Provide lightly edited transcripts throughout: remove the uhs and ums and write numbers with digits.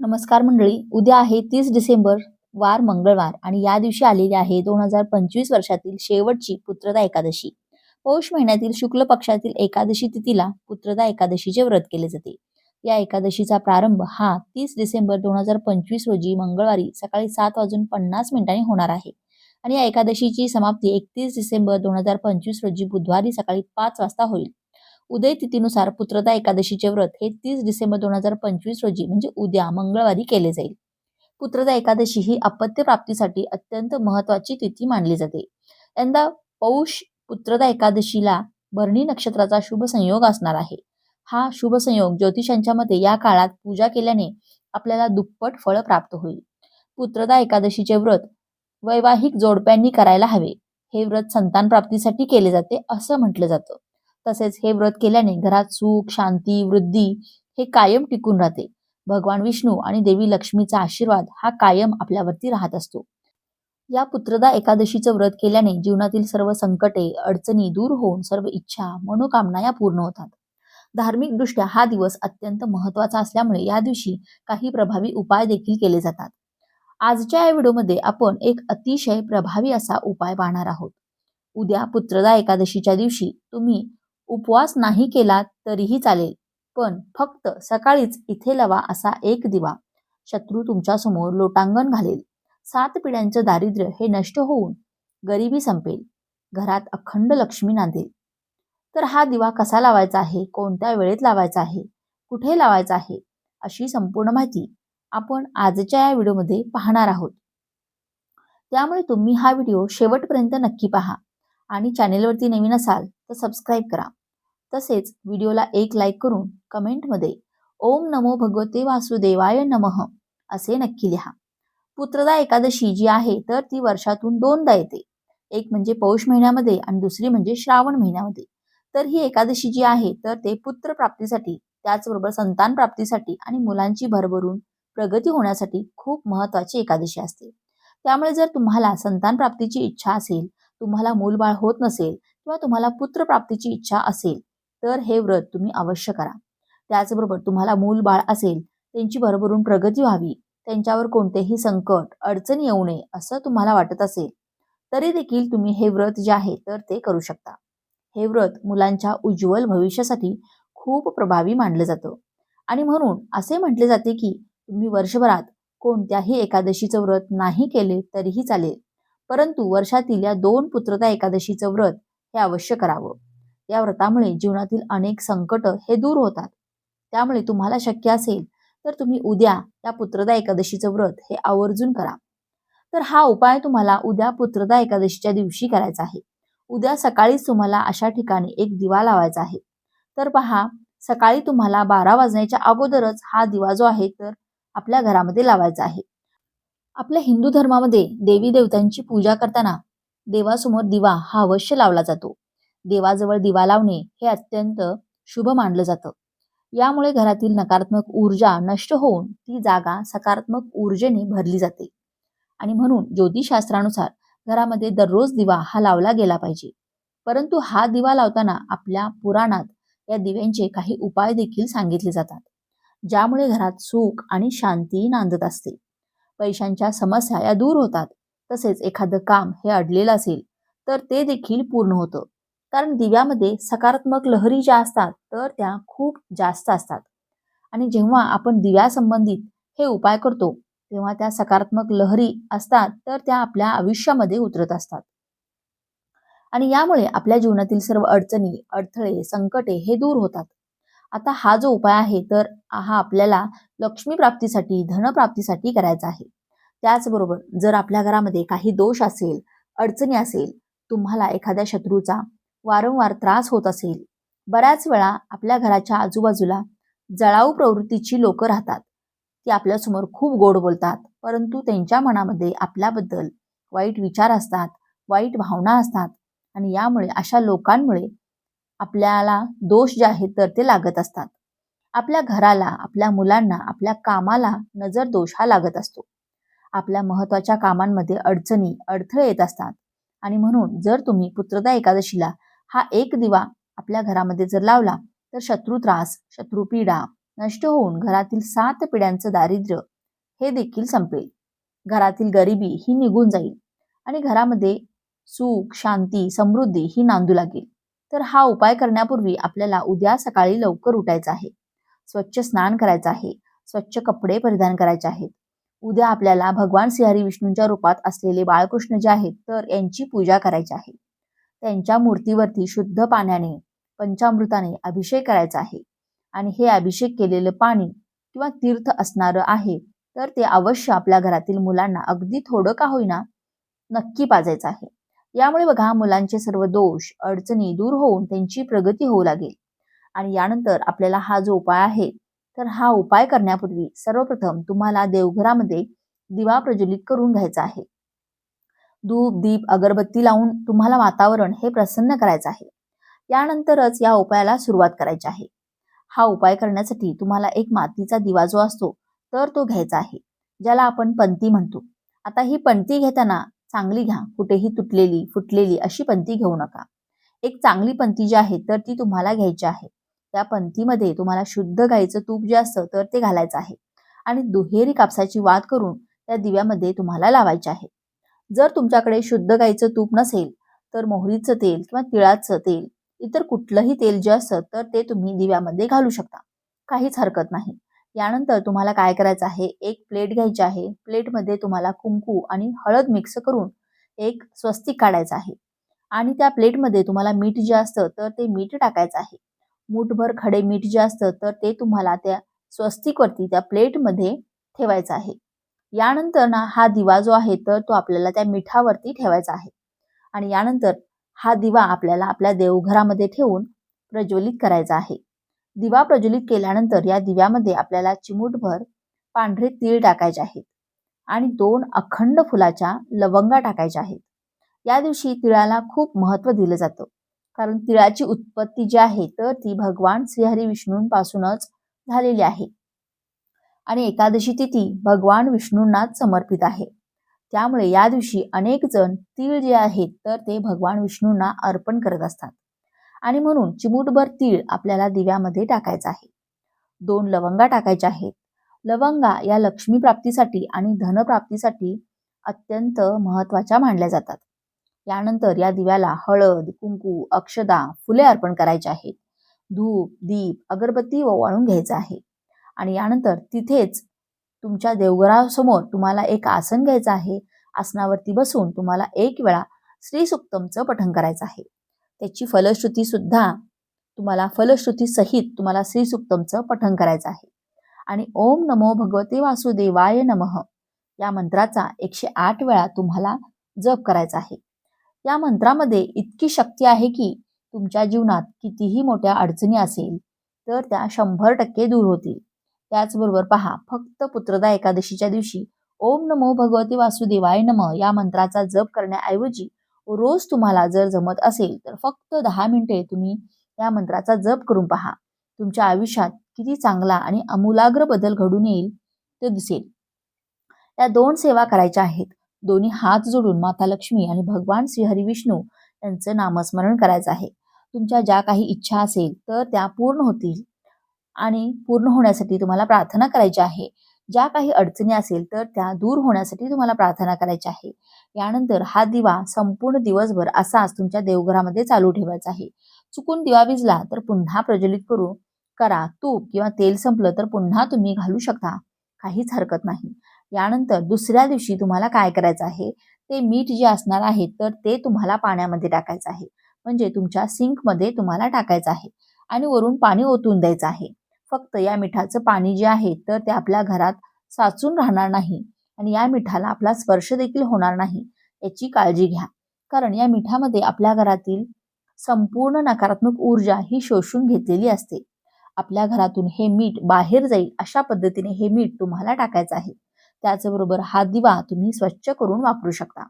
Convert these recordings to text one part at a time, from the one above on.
नमस्कार मंडळी. उद्या आहे 30 डिसेंबर, वार मंगळवार आणि या दिवशी आलेली आहे 2025 वर्षातील शेवटची पुत्रदा एकादशी. पौष महिन्यातील शुक्ल पक्षातील एकादशी तिथीला पुत्रदा एकादशीचे व्रत केले जाते. या एकादशीचा प्रारंभ हा 30 डिसेंबर 2025 रोजी मंगळवारी सकाळी 7:50 होणार आहे आणि या एकादशीची समाप्ती 31 डिसेंबर 2025 रोजी बुधवारी सकाळी 5 वाजता होईल. उदय तिथीनुसार पुत्रदा एकादशीचे व्रत हे 30 डिसेंबर 2025 रोजी म्हणजे उद्या मंगळवारी केले जाईल. पुत्रदा एकादशी ही अपत्य प्राप्तीसाठी अत्यंत महत्वाची तिथी मानली जाते. यंदा पौष पुत्रदा एकादशीला भरणी नक्षत्राचा शुभ संयोग असणार आहे. हा शुभ संयोग ज्योतिषांच्या मते या काळात पूजा केल्याने आपल्याला दुप्पट फळ प्राप्त होईल. पुत्रदा एकादशीचे व्रत वैवाहिक जोडप्यांनी करायला हवे. हे व्रत संतान प्राप्तीसाठी केले जाते असं म्हटलं जातं. तसेच हे व्रत केल्याने घरात सुख, शांती, वृद्धी हे कायम टिकून राहते. भगवान विष्णू आणि देवी लक्ष्मीचा आशीर्वाद हा कायम आपल्यावरती राहत असतो. या पुत्रदा एकादशीचं व्रत केल्याने जीवनातील सर्व संकटे, अडचणी दूर होऊन सर्व इच्छा, मनोकामना या पूर्ण होतात. धार्मिक दृष्ट्या हा दिवस अत्यंत महत्वाचा असल्यामुळे या दिवशी काही प्रभावी उपाय देखील केले जातात. आजच्या या व्हिडिओमध्ये आपण एक अतिशय प्रभावी असा उपाय पाहणार आहोत. उद्या पुत्रदा एकादशीच्या दिवशी तुम्ही उपवास नाही केला तरीही चालेल, पण फक्त सकाळीच इथे लावा असा एक दिवा शत्रू तुमच्या समोर लोटांगण घालेल. 7 पिढ्यांचं दारिद्र्य हे नष्ट होऊन गरिबी संपेल, घरात अखंड लक्ष्मी नांदेल. तर हा दिवा कसा लावायचा आहे, कोणत्या वेळेत लावायचा आहे, कुठे लावायचा आहे, अशी संपूर्ण माहिती आपण आजच्या या व्हिडिओमध्ये पाहणार आहोत. त्यामुळे तुम्ही हा व्हिडिओ शेवटपर्यंत नक्की पहा आणि चॅनेलवरती नवीन असाल तर सबस्क्राईब करा. तसेच व्हिडिओला एक लाईक करून कमेंटमध्ये ओम नमो भगवते वासुदेवाय नमः असे नक्की लिहा. पुत्रदा एकादशी जी आहे तर ती वर्षातून 2दा येते. एक म्हणजे पौष महिन्यामध्ये आणि दुसरी म्हणजे श्रावण महिन्यामध्ये. तर ही एकादशी जी आहे तर ते पुत्र प्राप्तीसाठी, त्याचबरोबर संतान प्राप्तीसाठी आणि मुलांची भरभरून प्रगती होण्यासाठी खूप महत्वाची एकादशी असते. त्यामुळे जर तुम्हाला संतान प्राप्तीची इच्छा असेल, तुम्हाला मूलबाळ होत नसेल किंवा तुम्हाला पुत्र प्राप्तीची इच्छा असेल तर हे व्रत तुम्ही अवश्य करा. त्याचबरोबर तुम्हाला मूलबाळ असेल, त्यांची भरभरून प्रगती व्हावी, त्यांच्यावर कोणतेही संकट, अडचण येऊ नये असं तुम्हाला वाटत असेल तरी देखील तुम्ही हे व्रत जे आहे तर ते करू शकता. हे व्रत मुलांच्या उज्ज्वल भविष्यासाठी खूप प्रभावी मानलं जातं आणि म्हणून असे म्हटले जाते की तुम्ही वर्षभरात कोणत्याही एकादशीचं व्रत नाही केले तरीही चालेल, परंतु वर्षातील या 2 पुत्रदा एकादशीचं व्रत हे अवश्य करावं. या व्रतामुळे जीवनातील अनेक संकट हे दूर होतात. त्यामुळे तुम्हाला शक्य असेल तर तुम्ही उद्या या पुत्रदा एकादशीचं व्रत हे आवर्जून करा. तर हा उपाय तुम्हाला उद्या पुत्रदा एकादशीच्या दिवशी करायचा आहे. उद्या सकाळीच तुम्हाला अशा ठिकाणी एक दिवा लावायचा आहे. तर पहा, सकाळी तुम्हाला 12 वाजण्याच्या अगोदरच हा दिवा जो आहे तर आपल्या घरामध्ये लावायचा आहे. आपल्या हिंदू धर्मामध्ये देवी देवतांची पूजा करताना देवासमोर दिवा हा अवश्य लावला जातो. देवाजवळ दिवा लावणे हे अत्यंत शुभ मानलं जातं. यामुळे घरातील नकारात्मक ऊर्जा नष्ट होऊन ती जागा सकारात्मक ऊर्जेने भरली जाते आणि म्हणून ज्योतिषशास्त्रानुसार घरामध्ये दररोज दिवा हा लावला गेला पाहिजे. परंतु हा दिवा लावताना आपल्या पुराणात या दिव्यांचे काही उपाय देखील सांगितले जातात, ज्यामुळे घरात सुख आणि शांती नांदत असते. पैशांच्या समस्या या दूर होतात. तसेच एखादं काम हे अडलेलं असेल तर ते देखील पूर्ण होतं. कारण दिव्यामध्ये सकारात्मक लहरी ज्या असतात तर त्या खूप जास्त असतात आणि जेव्हा आपण दिव्यासंबंधित हे उपाय करतो तेव्हा त्या सकारात्मक लहरी असतात तर त्या आपल्या आयुष्यामध्ये उतरत असतात आणि यामुळे आपल्या जीवनातील सर्व अडचणी, अडथळे, संकटे हे दूर होतात. आता हा जो उपाय आहे तर हा आपल्याला लक्ष्मी प्राप्तीसाठी, धनप्राप्तीसाठी करायचा आहे. त्याचबरोबर जर आपल्या घरामध्ये काही दोष असेल, अडचणी असेल, तुम्हाला एखाद्या शत्रूचा वारंवार त्रास होत असेल, बऱ्याच वेळा आपल्या घराच्या आजूबाजूला जळाऊ प्रवृत्तीची लोक राहतात. ती आपल्यासमोर खूप गोड बोलतात, परंतु त्यांच्या मनामध्ये आपल्याबद्दल वाईट विचार असतात, वाईट भावना असतात आणि यामुळे अशा लोकांमुळे आपल्याला दोष जे आहेत तर ते लागत असतात. आपल्या घराला, आपल्या मुलांना, आपल्या कामाला नजर दोष हा लागत असतो. आपल्या महत्वाच्या कामांमध्ये अडचणी, अडथळे येत असतात आणि म्हणून जर तुम्ही पुत्रदा एकादशीला हा एक दिवा आपल्या घरामध्ये जर लावला तर शत्रू त्रास, शत्रू पीडा, नष्ट होऊन घरातील 7 पिढ्यांचं दारिद्र्य हे देखील संपेल. घरातील गरिबी ही निघून जाईल आणि घरामध्ये सुख, शांती, समृद्धी ही नांदू लागेल. तर हा उपाय करण्यापूर्वी आपल्याला उद्या सकाळी लवकर उठायचं आहे. स्वच्छ स्नान करायचं आहे. स्वच्छ कपडे परिधान करायचे आहेत. उद्या आपल्याला भगवान श्रीहरी विष्णूंच्या रूपात असलेले बाळकृष्ण जे आहेत तर यांची पूजा करायची आहे. त्यांच्या मूर्तीवरती शुद्ध पाण्याने, पंचामृताने अभिषेक करायचा आहे. आणि हे अभिषेक केलेलं पाणी किंवा तीर्थ असणारं आहे तर ते अवश्य आपल्या घरातील मुलांना अगदी थोडं का होईना नक्की पाजायचं आहे. यामुळे बघा मुलांचे सर्व दोष, अडचणी दूर होऊन त्यांची प्रगती होऊ लागेल. आणि यानंतर आपल्याला हा जो उपाय आहे तर हा उपाय करण्यापूर्वी सर्वप्रथम तुम्हाला देवघरामध्ये दिवा प्रज्वलित करून घ्यायचा आहे. धूप, दीप, अगरबत्ती लावून तुम्हाला वातावरण हे प्रसन्न करायचं आहे. यानंतरच या उपायाला सुरुवात करायची आहे. हा उपाय करण्यासाठी तुम्हाला एक मातीचा दिवा जो असतो तर तो घ्यायचा आहे, ज्याला आपण पंती म्हणतो. आता ही पंती घेताना चांगली घ्या, कुठेही तुटलेली, फुटलेली अशी पंती घेऊ नका. एक चांगली पंती जी आहे तर ती तुम्हाला घ्यायची आहे. त्या पंतीमध्ये तुम्हाला शुद्ध गाईचं तूप जे असतं तर ते घालायचं आहे आणि दुहेरी कापसाची वात करून त्या दिव्यामध्ये तुम्हाला लावायचे आहे. जर तुमच्याकडे शुद्ध गाईचं तूप नसेल तर मोहरीचं तेल किंवा तिळाचं तेल, इतर कुठलंही तेल जे असतं तर ते तुम्ही दिव्यामध्ये घालू शकता. काहीच हरकत नाही. यानंतर तुम्हाला काय करायचं आहे, एक प्लेट घ्यायची आहे. प्लेटमध्ये तुम्हाला कुंकू आणि हळद मिक्स करून एक स्वस्तिक काढायचं आहे. आणि त्या प्लेटमध्ये तुम्हाला मीठ जे असतं तर ते मीठ टाकायचं आहे. मूठभर खडे मीठ जे असतं तर ते तुम्हाला त्या स्वस्तिकवरती त्या प्लेटमध्ये ठेवायचं आहे. यानंतर ना हा दिवा जो आहे तर तो आपल्याला त्या मिठावरती ठेवायचा आहे. आणि यानंतर हा दिवा आपल्याला आपल्या देवघरामध्ये ठेवून प्रज्वलित करायचा आहे. दिवा प्रज्वलित केल्यानंतर या दिव्यामध्ये आपल्याला चिमूटभर पांढरे तीळ टाकायचे आहेत आणि 2 अखंड फुलाच्या लवंगा टाकायच्या आहेत. या दिवशी तिळाला खूप महत्त्व दिलं जातं, कारण तिळाची उत्पत्ती जी आहे तर ती भगवान श्रीहरी विष्णूंपासूनच झालेली आहे आणि एकादशी तिथी भगवान विष्णूंनाच समर्पित आहे. त्यामुळे या दिवशी अनेक जण तीळ जे आहेत तर ते भगवान विष्णूंना अर्पण करत असतात आणि म्हणून चिमूटभर तीळ आपल्याला दिव्यामध्ये टाकायचा आहे. 2 लवंगा टाकायच्या आहेत. लवंगा या लक्ष्मी प्राप्तीसाठी आणि धनप्राप्तीसाठी अत्यंत महत्त्वाच्या मानल्या जातात. यानंतर या दिव्याला हळद, कुंकू, अक्षदा, फुले अर्पण करायची आहेत. धूप, दीप, अगरबत्ती ओवाळून घ्यायचं आहे आणि यानंतर तिथेच तुमच्या देवघरासमोर तुम्हाला एक आसन घ्यायचं आहे. आसनावरती बसून तुम्हाला एक वेळा श्री सुक्तमचं पठण करायचं आहे. त्याची फलश्रुती सुद्धा फलश्रुती सहित तुम्हाला श्री सुक्तमचं पठण करायचं आहे. आणि ओम नमो भगवते वासुदेवाय नमः या मंत्राचा 108 वेळा तुम्हाला जप करायचा आहे. या मंत्रामध्ये इतकी शक्ती आहे की तुमच्या जीवनात कितीही मोठ्या अडचणी असेल तर त्या 100% दूर होतील. त्याचबरोबर पहा, फक्त पुत्रदा एकादशीच्या दिवशी ओम नमो भगवते वासुदेवाय नमः या मंत्राचा जप करण्याऐवजी रोज तुम्हाला जर जमत असेल तर फक्त 10 मिनिटे तुम्ही या मंत्राचा जप करून पहा. तुमच्या आयुष्यात किती चांगला आणि आमूलाग्र बदल घडून येईल ते दिसेल. या 2 सेवा करायच्या आहेत. दोन्ही हात जोडून माता लक्ष्मी आणि भगवान श्रीहरी विष्णू यांचं नामस्मरण करायचं आहे. तुमच्या ज्या काही इच्छा असेल तर त्या पूर्ण होतील आणि पूर्ण होण्यासाठी तुम्हाला प्रार्थना करायची आहे. ज्या काही अडचणी असेल तर त्या दूर होण्यासाठी तुम्हाला प्रार्थना करायची आहे. यानंतर हा दिवा संपूर्ण दिवसभर असाच तुमच्या देवघरामध्ये चालू ठेवायचा आहे. चुकून दिवा विझला तर पुन्हा प्रज्वलित करा. तूप किंवा तेल संपलं तर पुन्हा तुम्ही घालू शकता. काहीच हरकत नाही. यानंतर दुसऱ्या दिवशी तुम्हाला काय करायचं आहे, ते मीठ जे असणार आहे तर ते तुम्हाला पाण्यामध्ये टाकायचं आहे. म्हणजे तुमच्या सिंकमध्ये तुम्हाला टाकायचं आहे आणि वरून पाणी ओतून द्यायचं आहे. फक्त या मिठाचं पाणी जे आहे तर ते आपल्या घरात साचून राहणार नाही आणि या मिठाला आपला स्पर्श देखील होणार नाही याची काळजी घ्या. कारण या मिठामध्ये आपल्या घरातील संपूर्ण नकारात्मक ऊर्जा ही शोषून घेतलेली असते. आपल्या घरातून हे मीठ बाहेर जाईल अशा पद्धतीने हे मीठ तुम्हाला टाकायचं आहे. त्याचबरोबर हा दिवा तुम्ही स्वच्छ करून वापरू शकता.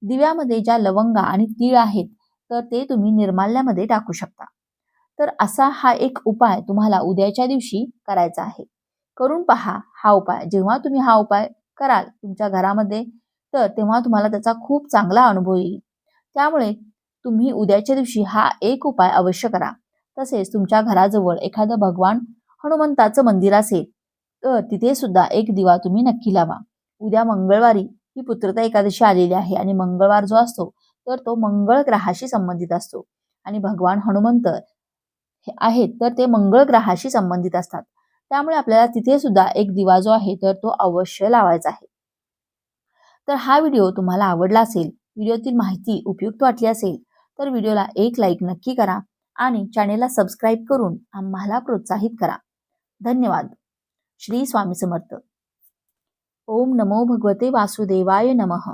दिव्यामध्ये ज्या लवंगा आणि तीळ आहेत तर ते तुम्ही निर्माल्यामध्ये टाकू शकता. तर असा हा एक उपाय तुम्हाला उद्याच्या दिवशी करायचा आहे. करून पहा हा उपाय. जेव्हा तुम्ही हा उपाय कराल तुमच्या घरामध्ये तर तेव्हा तुम्हाला त्याचा खूप चांगला अनुभव येईल. त्यामुळे तुम्ही उद्याच्या दिवशी हा एक उपाय अवश्य करा. तसेच तुमच्या घराजवळ एखादं भगवान हनुमंताचं मंदिर असेल तर तिथे सुद्धा एक दिवा तुम्ही नक्की लावा. उद्या मंगळवारी ही पुत्रदा एकादशी आलेली आहे आणि मंगळवार जो असतो तर तो मंगळ ग्रहाशी संबंधित असतो आणि भगवान हनुमंत हे आहेत तर ते मंगळ ग्रहाशी संबंधित असतात. त्यामुळे आपल्याला तिथे सुद्धा एक दिवा जो आहे तर तो अवश्य लावायचा आहे. तर हा व्हिडिओ तुम्हाला आवडला असेल, व्हिडिओतील माहिती उपयुक्त वाटली असेल तर व्हिडिओला एक लाईक नक्की करा आणि चॅनेलला सबस्क्राईब करून आम्हाला प्रोत्साहित करा. धन्यवाद. श्री स्वामी समर्थ. ओम नमो भगवते वासुदेवाय नमः.